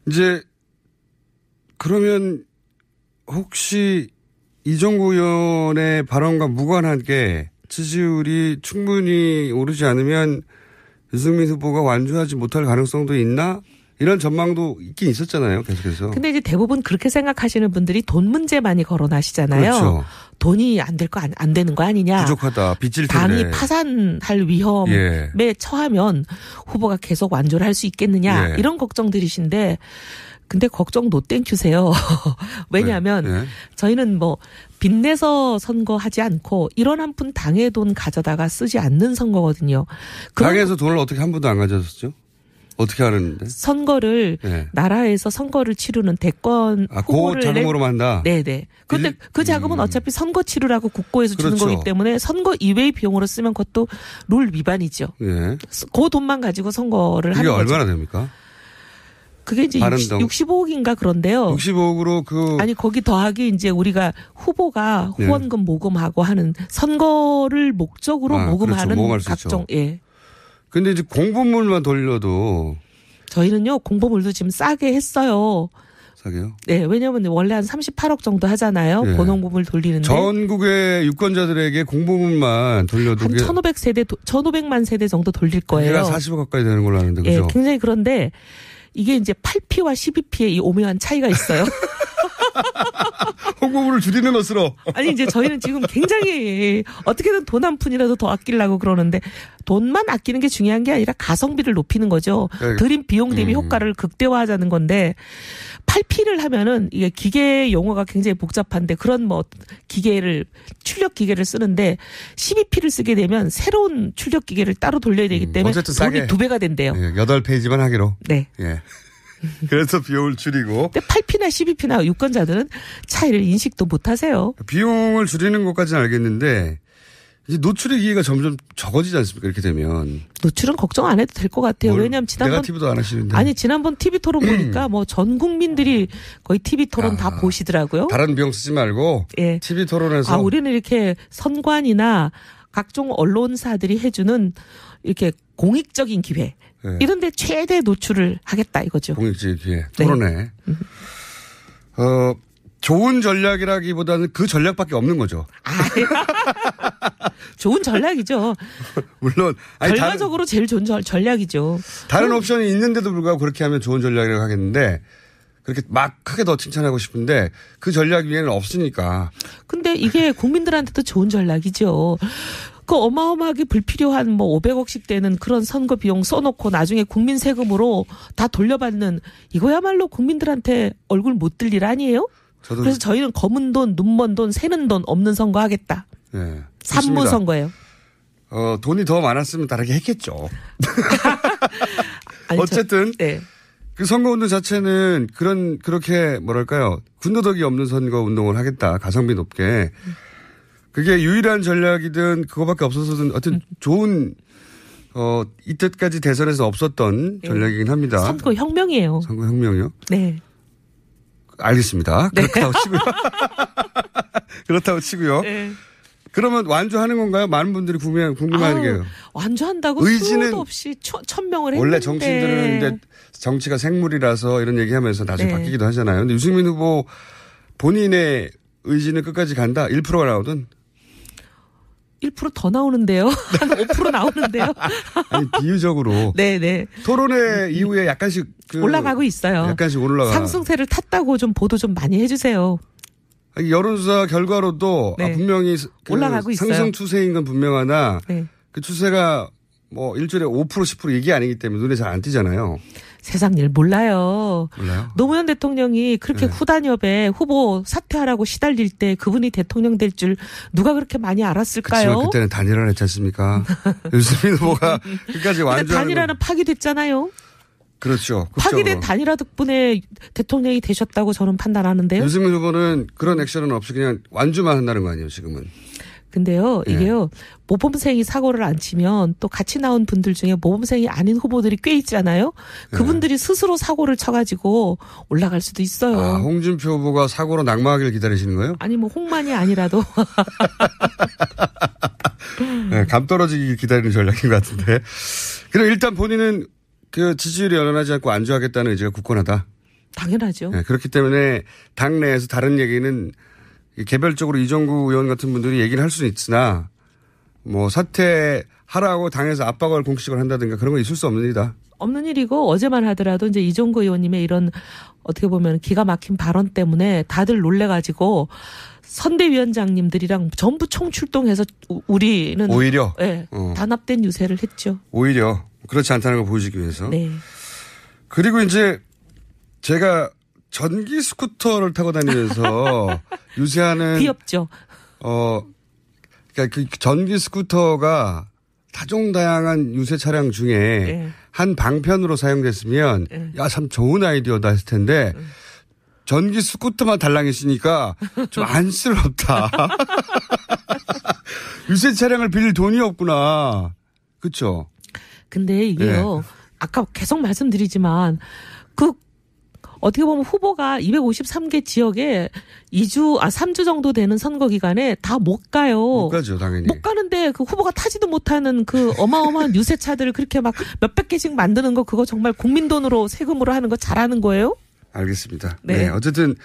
이제 그러면 혹시 이종구 의원의 발언과 무관하게 지지율이 충분히 오르지 않으면 유승민 후보가 완주하지 못할 가능성도 있나? 이런 전망도 있긴 있었잖아요. 계속해서. 근데 이제 대부분 그렇게 생각하시는 분들이 돈 문제 많이 거론하시잖아요. 그렇죠. 돈이 안 되는 거 아니냐. 부족하다. 빚질 텐데. 당이 파산할 위험에 처하면 후보가 계속 완주를 할 수 있겠느냐. 이런 걱정들이신데 근데 걱정 노땡큐세요. 왜냐하면 저희는 뭐 빚내서 선거하지 않고 1원 한 푼 당의 돈 가져다가 쓰지 않는 선거거든요. 당에서 돈을 어떻게 한 번도 안 가져왔었죠? 어떻게 하는데? 선거를 나라에서 선거를 치르는 대권 그 자금으로만 한다. 네네. 그런데 그 자금은 어차피 선거 치르라고 국고에서 주는 거기 때문에 선거 이외의 비용으로 쓰면 그것도 룰 위반이죠. 그 돈만 가지고 선거를 하는 거죠. 그게 얼마나 됩니까? 그게 이제 65억인가 그런데요. 65억으로 아니 거기 더하기 이제 우리가 후보가 후원금 모금하고 하는 선거를 목적으로 모금하는 그렇죠. 각종 근데 이제 공보물만 돌려도 저희는요 공보물도 지금 싸게 했어요. 싸게요? 네, 왜냐하면 원래 한 38억 정도 하잖아요. 본원금을 돌리는데 전국의 유권자들에게 공보물만 돌려도 한 1,500만 세대 정도 돌릴 거예요. 그게 40억 가까이 되는 걸로 아는데 그죠? 굉장히 그런데 이게 이제 8P와 12P의 이 오묘한 차이가 있어요. 홍보물을 줄이는 것으로. 아니 이제 저희는 지금 굉장히 어떻게든 돈 한 푼이라도 더 아끼려고 그러는데 돈만 아끼는 게 중요한 게 아니라 가성비를 높이는 거죠. 들인 비용 대비 효과를 극대화하자는 건데 8P를 하면은 이게 기계 용어가 굉장히 복잡한데 그런 뭐 출력 기계를 쓰는데 12P를 쓰게 되면 새로운 출력 기계를 따로 돌려야 되기 때문에 돈이 2배가 된대요. 8페이지만 하기로. 네. 그래서 비용을 줄이고. 근데 8P나 12P나 유권자들은 차이를 인식도 못 하세요. 비용을 줄이는 것까지는 알겠는데 이제 노출의 기회가 점점 적어지지 않습니까? 이렇게 되면. 노출은 걱정 안 해도 될 것 같아요. 왜냐하면 네거티브도 안 하시는데. 지난번 TV 토론 보니까 뭐 전 국민들이 거의 TV 토론 다 보시더라고요. 다른 비용 쓰지 말고 TV 토론에서. 우리는 이렇게 선관이나 각종 언론사들이 해주는 이렇게 공익적인 기회. 이런데 최대 노출을 하겠다 이거죠. 공익적인 기회. 토론회. 좋은 전략이라기보다는 그 전략밖에 없는 거죠. 좋은 전략이죠. 물론. 결과적으로 제일 좋은 전략이죠. 다른 옵션이 있는데도 불구하고 그렇게 하면 좋은 전략이라고 하겠는데 그렇게 막 크게 더 칭찬하고 싶은데 그 전략 위에는 없으니까. 근데 이게 국민들한테도 좋은 전략이죠. 그 어마어마하게 불필요한 뭐 500억씩 되는 그런 선거 비용 써놓고 나중에 국민 세금으로 다 돌려받는 이거야말로 국민들한테 얼굴 못 들 일 아니에요? 그래서 저희는 검은 돈, 눈먼 돈, 새는 돈 없는 선거 하겠다. 산무 선거예요. 돈이 더 많았으면 다르게 했겠죠. 어쨌든 그 선거운동 자체는 그렇게 뭐랄까요. 군더더기 없는 선거운동을 하겠다. 가성비 높게. 그게 유일한 전략이든 그거밖에 없어서든 어떤 좋은 이때까지 대선에서 없었던 전략이긴 합니다. 선거혁명이에요. 선거혁명이요? 네. 알겠습니다. 그렇다고 치고요. 그렇다고 치고요. 그러면 완주하는 건가요? 많은 분들이 궁금해하는 게요. 완주한다고 수도 없이 1,000명을 했는데. 원래 정치인들은 이제 정치가 생물이라서 이런 얘기하면서 나중에 바뀌기도 하잖아요. 근데 유승민 후보 본인의 의지는 끝까지 간다. 1%가 나오든. 1% 더 나오는데요. 한 5% 나오는데요. 아니 비유적으로. 네네. 토론회 이후에 약간씩 올라가고 있어요. 약간씩 올라가. 상승세를 탔다고 좀 보도 좀 많이 해주세요. 여론조사 결과로도 분명히 올라가고 있어요. 상승 추세인 건 분명하나 그 추세가 뭐 일주일에 5% 10% 이게 아니기 때문에 눈에 잘 안 띄잖아요. 세상 일 몰라요. 몰라요? 노무현 대통령이 그렇게 후단협에 후보 사퇴하라고 시달릴 때 그분이 대통령 될 줄 누가 그렇게 많이 알았을까요? 그렇지만 그때는 단일화를 했지 않습니까? 유승민 후보가 끝까지 완주하는. 단일화는 파기됐잖아요. 그렇죠. 파기된 단일화 덕분에 대통령이 되셨다고 저는 판단하는데요. 유승민 후보는 그런 액션은 없이 그냥 완주만 한다는 거 아니에요, 지금은. 근데요, 이게요, 모범생이 사고를 안 치면 또 같이 나온 분들 중에 모범생이 아닌 후보들이 꽤 있잖아요. 그분들이 스스로 사고를 쳐가지고 올라갈 수도 있어요. 홍준표 후보가 사고로 낙마하길 기다리시는 거예요? 아니, 뭐, 홍만이 아니라도. 감 떨어지길 기다리는 전략인 것 같은데. 그럼 일단 본인은 그 지지율이 연연하지 않고 안주하겠다는 의지가 굳건하다. 당연하죠. 네, 그렇기 때문에 당내에서 다른 얘기는 개별적으로 이종구 의원 같은 분들이 얘기를 할 수는 있으나 뭐 사퇴하라고 당에서 압박을 공식적으로 한다든가 그런 건 있을 수 없는 일이다. 없는 일이고 어제만 하더라도 이제 이종구 의원님의 이런 어떻게 보면 기가 막힌 발언 때문에 다들 놀래가지고 선대위원장님들이랑 전부 총출동해서 우리는 오히려 네, 단합된 유세를 했죠. 오히려 그렇지 않다는 걸 보여주기 위해서. 네. 그리고 이제 제가 전기 스쿠터를 타고 다니면서 유세하는 귀엽죠. 그러니까 그 전기 스쿠터가 다종다양한 유세 차량 중에 네. 한 방편으로 사용됐으면 네. 야, 참 좋은 아이디어다 했을 텐데 전기 스쿠터만 달랑이시니까 좀 안쓰럽다. 유세 차량을 빌릴 돈이 없구나. 그렇죠? 근데 이게요. 네. 아까 계속 말씀드리지만 어떻게 보면 후보가 253개 지역에 3주 정도 되는 선거 기간에 다 못 가요. 못 가죠, 당연히. 못 가는데 그 후보가 타지도 못하는 그 어마어마한 유세차들을 그렇게 막 몇백 개씩 만드는 거 그거 정말 국민 돈으로 세금으로 하는 거 잘하는 거예요? 알겠습니다. 네. 네. 어쨌든,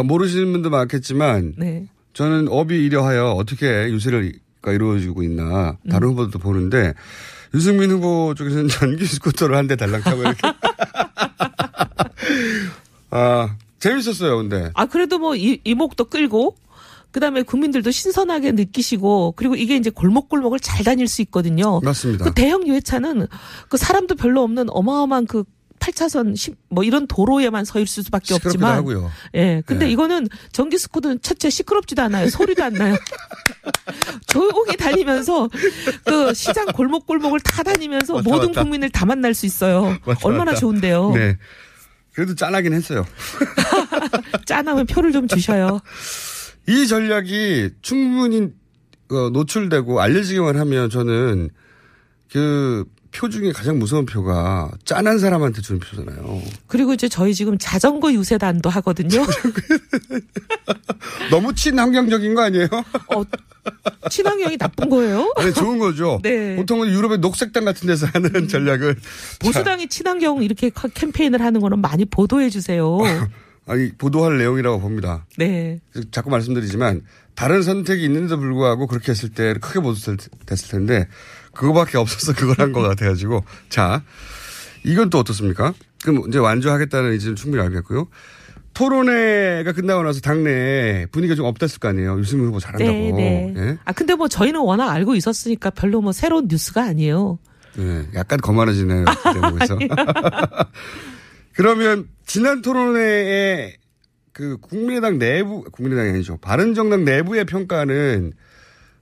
모르시는 분도 많겠지만. 네. 저는 업이 이려하여 어떻게 유세가 이루어지고 있나 다른 후보들도 보는데 유승민 후보 쪽에서는 전기 스쿠터를 한 대 달랑 타고 이렇게. 재밌었어요, 근데. 그래도 뭐 이목도 끌고, 그 다음에 국민들도 신선하게 느끼시고, 그리고 이게 이제 골목골목을 잘 다닐 수 있거든요. 맞습니다. 그 대형 유해차는 그 사람도 별로 없는 어마어마한 그 8차선 뭐 이런 도로에만 서 있을 수밖에 없지만. 하고요. 예. 근데 네. 이거는 전기 스쿠터는 첫째 시끄럽지도 않아요. 소리도 안 나요. 조용히 다니면서 그 시장 골목골목을 다 다니면서 맞다, 모든 맞다. 국민을 다 만날 수 있어요. 맞다, 얼마나 맞다. 좋은데요. 네. 그래도 짠하긴 했어요. 짠하면 표를 좀 주셔요. 이 전략이 충분히 노출되고 알려지기만 하면 저는 그 표 중에 가장 무서운 표가 짠한 사람한테 주는 표잖아요. 그리고 이제 저희 지금 자전거 유세단도 하거든요. 너무 친환경적인 거 아니에요? 친환경이 나쁜 거예요? 네, 좋은 거죠. 네. 보통은 유럽의 녹색당 같은 데서 하는 전략을. 보수당이 친환경 이렇게 캠페인을 하는 거는 많이 보도해 주세요. 아니, 보도할 내용이라고 봅니다. 네. 자꾸 말씀드리지만 다른 선택이 있는데도 불구하고 그렇게 했을 때 크게 보도됐을 텐데 그거밖에 없어서 그걸 한 것 같아가지고. 자, 이건 또 어떻습니까? 그럼 이제 완주하겠다는 이제는 충분히 알겠고요. 토론회가 끝나고 나서 당내에 분위기가 좀 업됐을 거 아니에요. 유승민 후보 잘한다고. 네. 네. 예? 근데 뭐 저희는 워낙 알고 있었으니까 별로 뭐 새로운 뉴스가 아니에요. 네. 약간 거만해지네요. 대목에서. 그러면 지난 토론회에 그 국민의당이 아니죠. 바른정당 내부의 평가는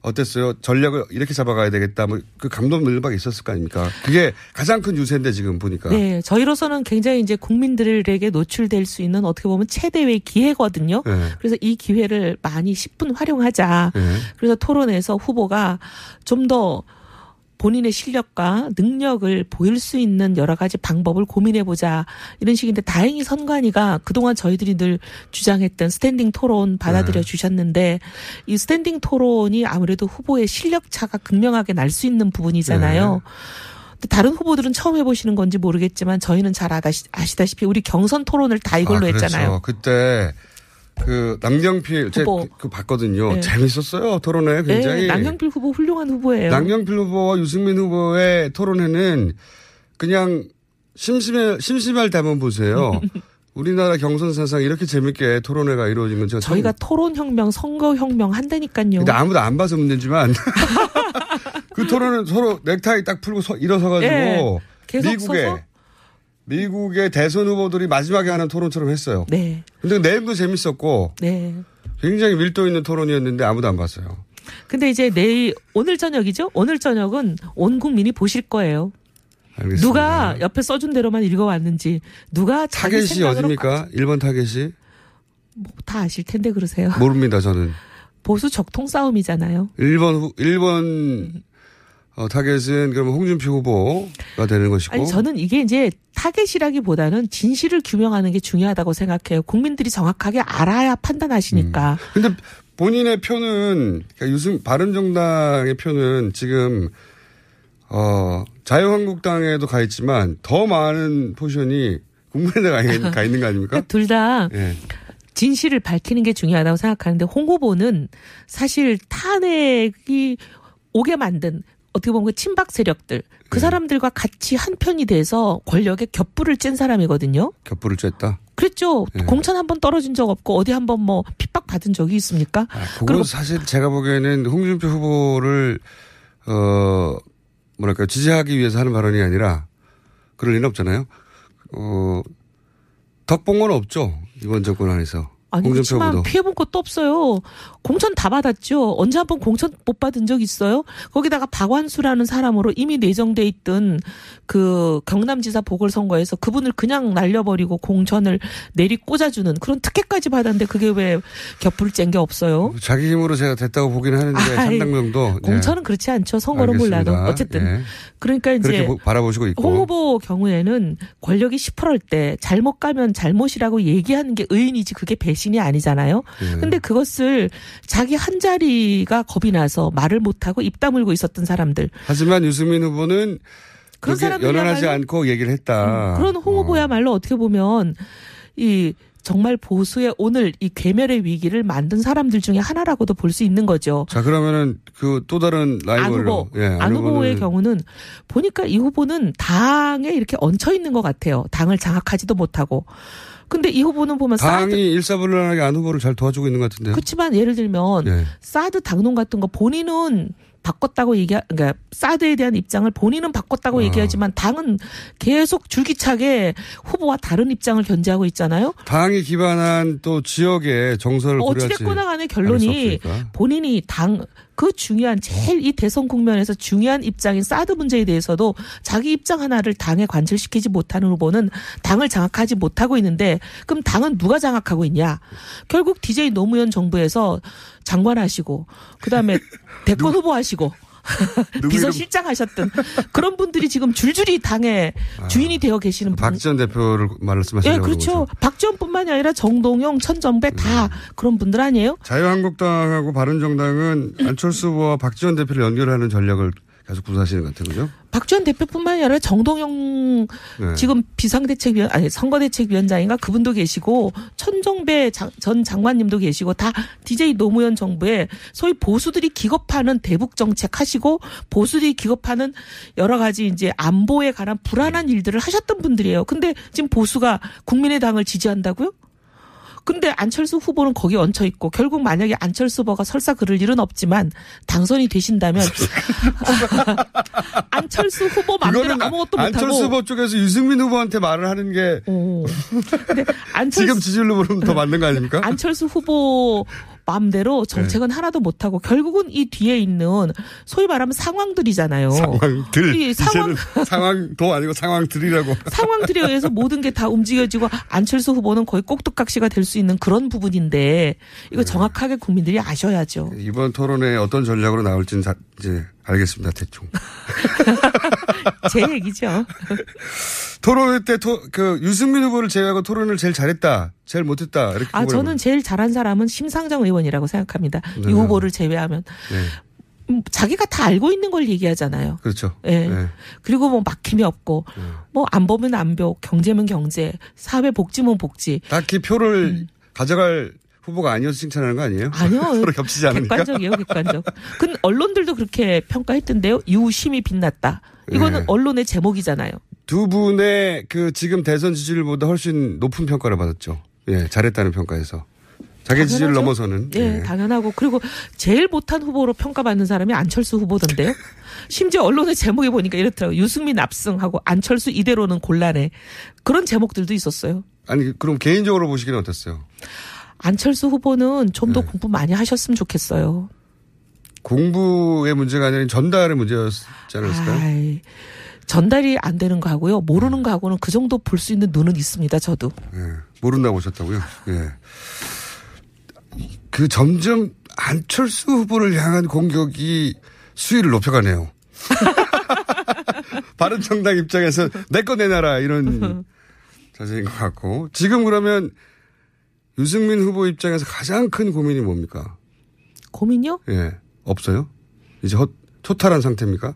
어땠어요? 전략을 이렇게 잡아가야 되겠다. 뭐 그 감독 늘박이 있었을 거 아닙니까? 그게 가장 큰 유세인데 지금 보니까. 네, 저희로서는 굉장히 이제 국민들에게 노출될 수 있는 어떻게 보면 최대의 기회거든요. 네. 그래서 이 기회를 많이 10분 활용하자. 네. 그래서 토론에서 후보가 좀 더 본인의 실력과 능력을 보일 수 있는 여러 가지 방법을 고민해보자. 이런 식인데 다행히 선관위가 그동안 저희들이 늘 주장했던 스탠딩 토론 받아들여 주셨는데 이 스탠딩 토론이 아무래도 후보의 실력 차가 극명하게 날 수 있는 부분이잖아요. 근데 다른 후보들은 처음 해보시는 건지 모르겠지만 저희는 잘 아시다시피 우리 경선 토론을 다 이걸로 했잖아요. 그때 그 남경필 제가 그 봤거든요. 네. 재밌었어요. 토론회 굉장히. 네, 남경필 후보 훌륭한 후보예요. 남경필 후보와 유승민 후보의 토론회는 그냥 심심할 때 한번 보세요. 우리나라 경선 사상 이렇게 재밌게 토론회가 이루어진 건 저희가 토론혁명, 선거혁명 한다니까요. 근데 아무도 안 봐서 문제지만 그 토론은 서로 넥타이 딱 풀고 일어서가지고 네, 계속 미국의 대선 후보들이 마지막에 하는 토론처럼 했어요. 네. 근데 내용도 재밌었고. 네. 굉장히 밀도 있는 토론이었는데 아무도 안 봤어요. 근데 이제 오늘 저녁이죠? 오늘 저녁은 온 국민이 보실 거예요. 알겠습니다. 누가 옆에 써준 대로만 읽어왔는지, 누가 자기 타겟이 어딥니까? 1번 타겟이? 뭐 다 아실 텐데 그러세요. 모릅니다, 저는. 보수 적통 싸움이잖아요. 1번 타겟은 그러면 홍준표 후보가 되는 것이고. 아니, 저는 이게 이제 타겟이라기보다는 진실을 규명하는 게 중요하다고 생각해요. 국민들이 정확하게 알아야 판단하시니까. 근데 본인의 표는, 그러니까 바른정당의 표는 지금, 자유한국당에도 가 있지만 더 많은 포지션이 국민의당에 가 있는 거 아닙니까? 둘 다 예. 진실을 밝히는 게 중요하다고 생각하는데 홍 후보는 사실 탄핵이 오게 만든 어떻게 보면 그 친박 세력들 그 사람들과 같이 한편이 돼서 권력에 겹불을 쬐 사람이거든요. 겹불을 쬐다? 그랬죠. 예. 공천 한 번 떨어진 적 없고 어디 한 번 뭐 핍박받은 적이 있습니까? 그건 그리고 사실 제가 보기에는 홍준표 후보를 뭐랄까요. 지지하기 위해서 하는 발언이 아니라 그럴 리는 없잖아요. 덕본 건 없죠. 이번 정권 안에서. 아니 그렇지만 피해본 것도 없어요. 공천 다 받았죠. 언제 한번 공천 못 받은 적 있어요? 거기다가 박완수라는 사람으로 이미 내정돼 있던 그 경남지사 보궐선거에서 그분을 그냥 날려버리고 공천을 내리 꽂아주는 그런 특혜까지 받았는데 그게 왜 겹불 짠 게 없어요? 자기 힘으로 제가 됐다고 보긴 하는데 상당 정도. 공천은 그렇지 않죠. 선거는 몰라도. 어쨌든. 예. 그러니까 이제 그렇게 바라보시고 있고. 홍 후보 경우에는 권력이 시퍼럴 때 잘못 가면 잘못이라고 얘기하는 게 의인이지 그게 배신이 아니잖아요. 근데 그것을 자기 한 자리가 겁이 나서 말을 못하고 입 다물고 있었던 사람들. 하지만 유승민 후보는 그런 사람들이 연연하지 않고 얘기를 했다. 그런 홍 후보야말로 어떻게 보면 이 정말 보수의 오늘 이 괴멸의 위기를 만든 사람들 중에 하나라고도 볼 수 있는 거죠. 자, 그러면은 그 또 다른 라이벌로. 안 후보의 경우는 보니까 이 후보는 당에 이렇게 얹혀 있는 것 같아요. 당을 장악하지도 못하고. 근데 이 후보는 보면 당이 일사불란하게 안 후보를 잘 도와주고 있는 것 같은데요. 그렇지만 예를 들면 사드 당론 같은 거 본인은 바꿨다고 그러니까 사드에 대한 입장을 본인은 바꿨다고 얘기하지만 당은 계속 줄기차게 후보와 다른 입장을 견지하고 있잖아요. 당이 기반한 또 지역의 정서를 고려하지. 어찌됐거나 간에 결론이 본인이 그 중요한 제일 이 대선 국면에서 중요한 입장인 사드 문제에 대해서도 자기 입장 하나를 당에 관철시키지 못하는 후보는 당을 장악하지 못하고 있는데 그럼 당은 누가 장악하고 있냐. 결국 DJ 노무현 정부에서 장관하시고 그다음에 대권 후보하시고 비서실장 하셨던 그런 분들이 지금 줄줄이 당의 주인이 되어 계시는 분. 박지원 대표를 말씀하시는 네, 그렇죠. 박지원뿐만이 아니라 정동영, 천정배 다 그런 분들 아니에요? 자유한국당하고 바른정당은 안철수 후보와 박지원 대표를 연결하는 전략을 계속 구사하시는 것 같아요. 그죠? 박지원 대표뿐만이 아니라 정동영 지금 선거대책위원장인가 그분도 계시고 천정배 전 장관님도 계시고 다 DJ 노무현 정부에 소위 보수들이 기겁하는 대북 정책 하시고 보수들이 기겁하는 여러 가지 이제 안보에 관한 불안한 일들을 하셨던 분들이에요. 근데 지금 보수가 국민의당을 지지한다고요? 근데 안철수 후보는 거기 얹혀 있고 결국 만약에 안철수 후보가 설사 그럴 일은 없지만 당선이 되신다면 안철수 후보 마음대로 아무것도 못하고 안철수 후보 쪽에서 유승민 후보한테 말을 하는 게 근데 지금 지지율로 보면 더 맞는 거 아닙니까? 안철수 후보 마음대로 정책은 하나도 못하고 결국은 이 뒤에 있는 소위 말하면 상황들이잖아요. 상황들. 이제는 상황도 아니고 상황들이라고. 상황들에 의해서 모든 게 다 움직여지고 안철수 후보는 거의 꼭두각시가 될 수 있는 그런 부분인데 이거 정확하게 국민들이 아셔야죠. 이번 토론에 어떤 전략으로 나올지는 이제 알겠습니다. 대충. 제 얘기죠. 토론 때 유승민 후보를 제외하고 토론을 제일 잘했다. 제일 못했다. 이렇게. 저는 제일 잘한 사람은 심상정 의원이라고 생각합니다. 이 후보를 제외하면. 자기가 다 알고 있는 걸 얘기하잖아요. 그렇죠. 네. 그리고 뭐 막힘이 없고 뭐 안 보면 안보, 경제면 경제, 사회 복지면 복지. 딱히 표를 가져갈 후보가 아니어서 칭찬하는 거 아니에요? 아니요. 서로 겹치지 않으니까. 객관적이에요. 객관적. 근데 언론들도 그렇게 평가했던데요. 유심히 빛났다. 이거는 언론의 제목이잖아요. 두 분의 지금 대선 지지율보다 훨씬 높은 평가를 받았죠. 예, 잘했다는 평가에서. 자기 지지를 넘어서는. 예, 당연하고. 그리고 제일 못한 후보로 평가받는 사람이 안철수 후보던데요. 심지어 언론의 제목에 보니까 이렇더라고요. 유승민 압승하고 안철수 이대로는 곤란해. 그런 제목들도 있었어요. 아니 그럼 개인적으로 보시기는 어땠어요? 안철수 후보는 좀 더 공부 많이 하셨으면 좋겠어요. 공부의 문제가 아니라 전달의 문제였지 않았을까요? 전달이 안 되는 거 하고요. 모르는 거 하고는 그 정도 볼 수 있는 눈은 있습니다. 저도. 모른다고 보셨다고요? 예. 점점 안철수 후보를 향한 공격이 수위를 높여가네요. 바른정당 입장에서 내 거 내놔라 이런 자세인 것 같고. 지금 그러면 유승민 후보 입장에서 가장 큰 고민이 뭡니까? 고민요? 예. 없어요? 이제 토탈한 상태입니까?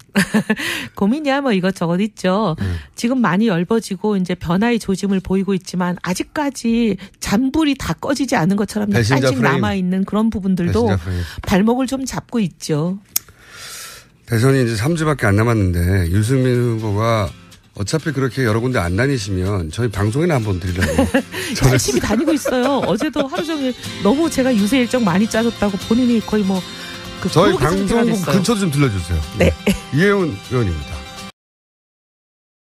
고민이야 뭐 이것저것 있죠. 지금 많이 넓어지고 이제 변화의 조짐을 보이고 있지만 아직까지 잔불이 다 꺼지지 않은 것처럼 약간씩 남아있는 그런 부분들도 발목을 좀 잡고 있죠. 대선이 이제 3주밖에 안 남았는데 유승민 후보가 어차피 그렇게 여러 군데 안 다니시면 저희 방송에나 한번 드리려고. 열심히 다니고 있어요. 어제도 하루 종일 너무 제가 유세 일정 많이 짜줬다고 본인이 거의 뭐 저희 방송국 근처도 좀 들려주세요. 네. 이혜훈 의원입니다.